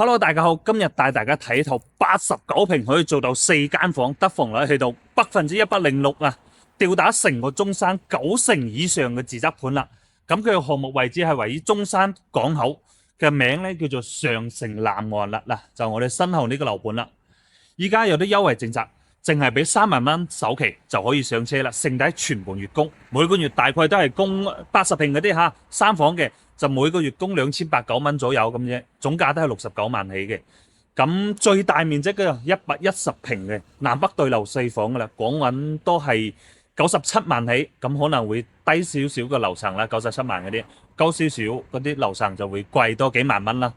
Hello，大家好，今日帶大家睇一套89平可以做到4間房，得房率去到106%啊，吊打成個中山90%以上嘅自宅盤啦。咁佢嘅項目位置係位於中山港口嘅名咧叫做上城南岸啦，就我哋身後呢個樓盤啦。依家有啲優惠政策，淨係俾3萬蚊首期就可以上車啦，剩低全部月供，每個月大概都係供80平嗰啲嚇3房嘅。就每個月供2890蚊左右咁啫，總價都係69萬起嘅。咁最大面積嘅110平嘅南北對流4房噶啦，講緊都係97萬起，咁可能會低少少嘅樓層啦，97萬嗰啲，高少少嗰啲樓層就會貴多幾萬蚊啦。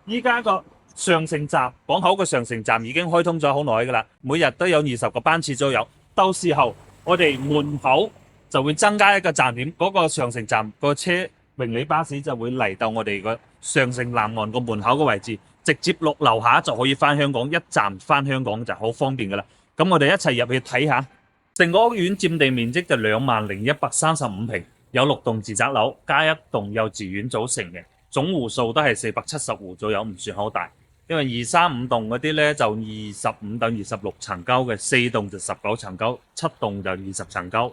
依家個上城站港口嘅上城站已經開通咗好耐噶啦，每日都有20個班次左右，到時候我哋門口就會增加一個站點，嗰個上城站個車榮利巴士就會嚟到我哋個上城南岸個門口嘅位置，直接落樓下就可以翻香港，一站翻香港就好方便噶啦。咁我哋一齊入去睇下，成個屋苑佔地面積就20135平，有6棟住宅樓加1棟幼稚園組成嘅，總戶數都係470戶左右，唔算好大。因為235棟嗰啲呢，就25到26層高嘅，4棟就19層高，7棟就20層高。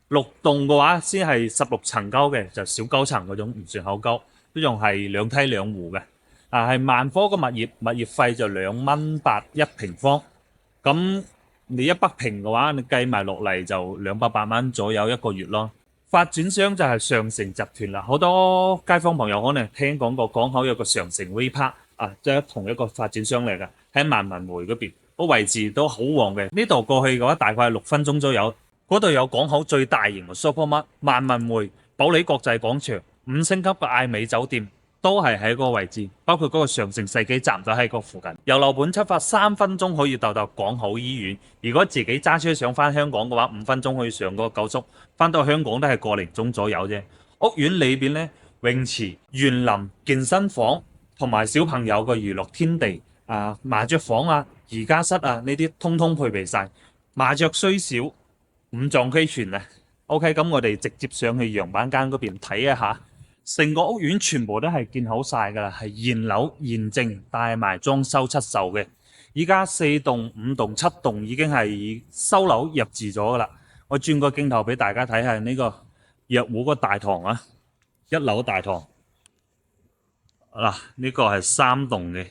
6棟嘅話先係16層高嘅，就小9層嗰種，唔算好高，都仲係2梯2戶嘅。係萬科嘅物業，物業費就2蚊8一平方。咁你100平嘅話，你計埋落嚟就280蚊左右一個月咯。發展商就係上城集團啦，好多街坊朋友可能聽講過港口有個上城 V Park 即係同一個發展商嚟嘅，喺萬民匯嗰邊，個位置都好旺嘅。呢度過去嘅話，大概係6分鐘左右。嗰度有港口最大型嘅 Supermart、萬民匯、保利國際廣場、5星級嘅艾美酒店都係喺嗰個位置，包括嗰個上城世紀站就喺嗰附近。由樓盤出發3分鐘可以到港口醫院。如果自己揸車想返香港嘅話，5分鐘可以上嗰個高速，返到香港都係個零鐘左右啫。屋苑裏邊呢，泳池、園林、健身房同埋小朋友嘅娛樂天地麻雀房瑜伽室呢啲通通配備晒。麻雀雖小，五臟俱全啊。OK， 咁我哋直接上去樣板間嗰邊睇一下，成個屋苑全部都係建好晒噶啦，係現樓現證帶埋裝修出售嘅。依家4棟、5棟、7棟已經係收樓入住咗噶啦。我轉個鏡頭俾大家睇下呢個藥壺個大堂1樓大堂呢個係3棟嘅，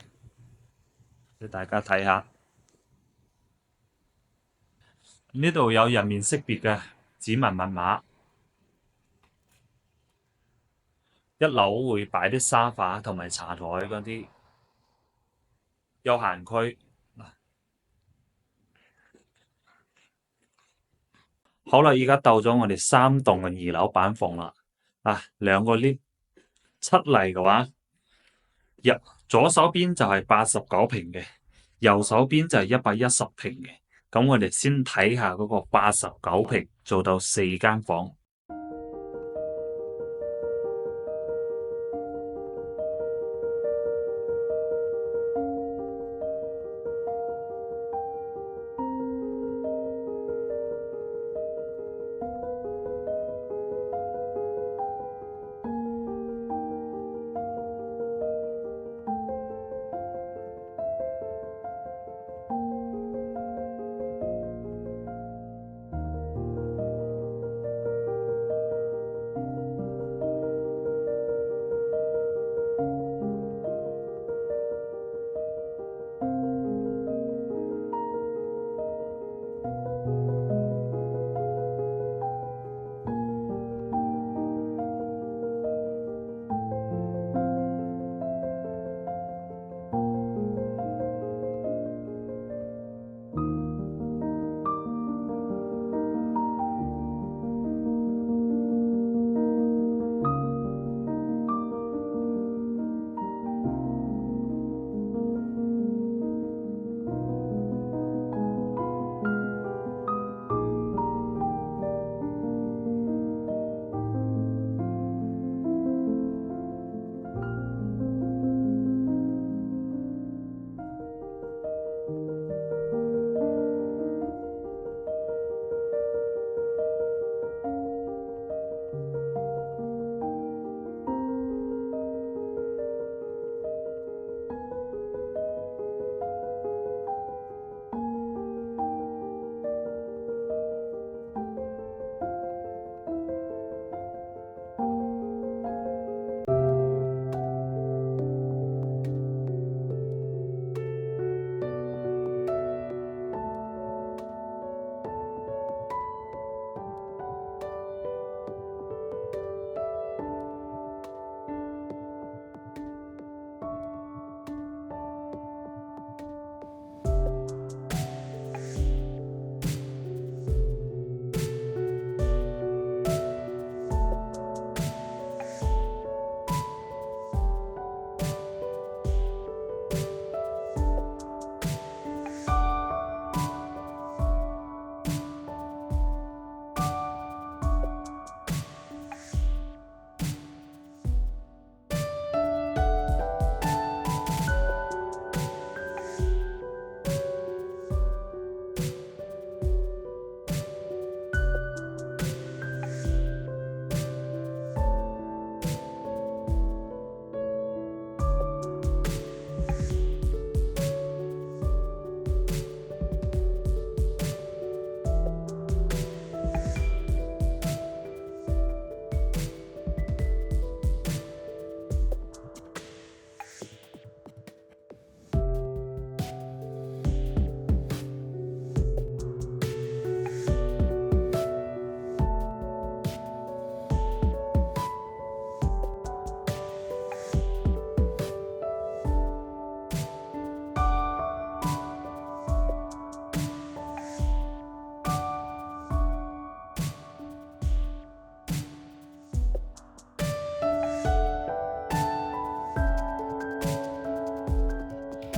俾大家睇下。呢度有人面識別嘅指紋密碼。1樓會擺啲沙發同埋茶台嗰啲休閒區。好啦，而家到咗我哋3棟嘅2樓板房啦。2個 lift 出嚟嘅話，左手邊就係89平嘅，右手邊就係110平嘅。咁我哋先睇下嗰個89平做到4間房。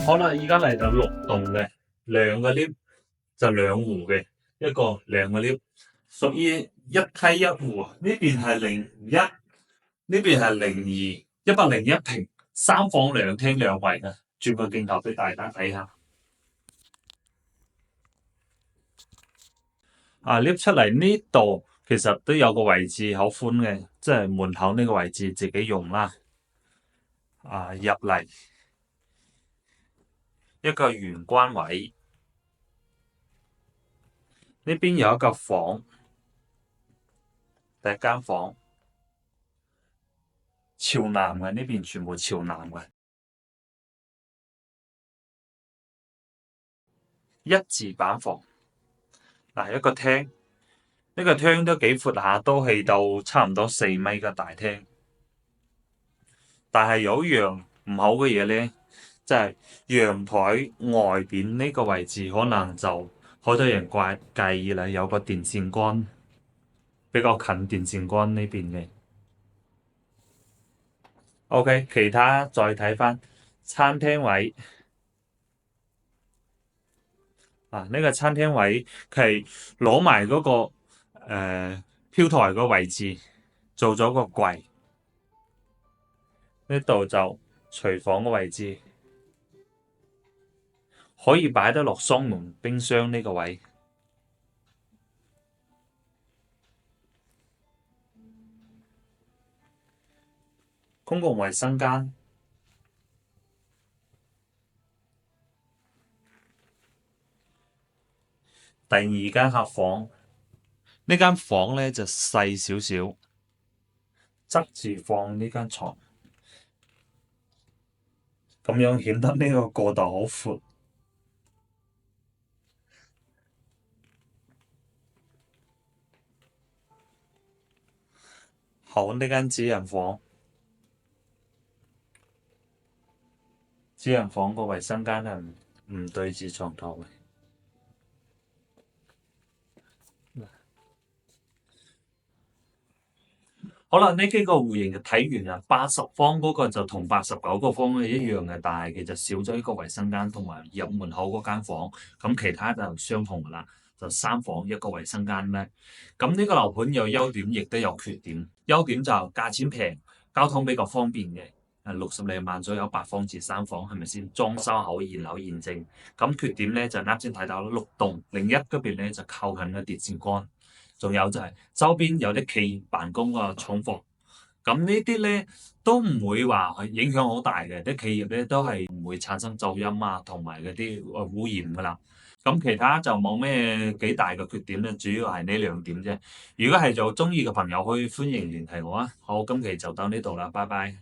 好啦，而家嚟到6棟嘅兩個 lift 就兩戶嘅，一個兩個 lift，屬於一梯一戶。呢邊係01，呢邊係02，101平，三房兩廳兩衛嘅。轉個鏡頭俾大家睇下。lift 出嚟呢度其實都有個位置好寬嘅，即係門口呢個位置自己用啦。入嚟一個玄關位，呢邊有一個房，第一間房朝南嘅，呢邊全部朝南嘅，一字板房。一個廳，呢個廳都幾闊下，都係到差唔多4米嘅大廳。但係有一樣唔好嘅嘢咧，即係陽台外邊呢個位置可能就好多人介意啦，有個電線杆比較近電線杆呢邊嘅。OK， 其他再睇翻餐廳位。呢個餐廳位佢係攞埋嗰個飄台個位置做咗個櫃，呢度就廚房個位置，可以擺得落雙門冰箱呢個位。公共衛生間，第二間客房，呢間房咧就細少少，側住放呢間床，咁樣顯得呢個過道好闊。好，呢間主人房，主人房個衛生間係唔對住床頭嘅。好啦，呢幾個戶型就睇完啦。80方嗰個就同89個方一樣嘅，但係其實少咗一個衛生間同埋入門口嗰間房，咁其他就相同噶啦，就3房一個衛生間咧。咁呢個樓盤有優點，亦都有缺點。優點就價錢平，交通比較方便嘅，60零萬左右8房至3房，係咪先？裝修好，現樓現證。咁缺點咧就啱先睇到6棟01嗰邊咧就靠近個電線杆。仲有就係周邊有啲企業辦公個廠房，咁呢啲咧都唔會話影響好大嘅，啲企業咧都係唔會產生噪音啊，同埋嗰啲污染噶啦。咁其他就冇咩幾大嘅缺點咧，主要係呢2點啫。如果係做中意嘅朋友，可以歡迎聯繫我啊。好，今期就到呢度啦，拜拜。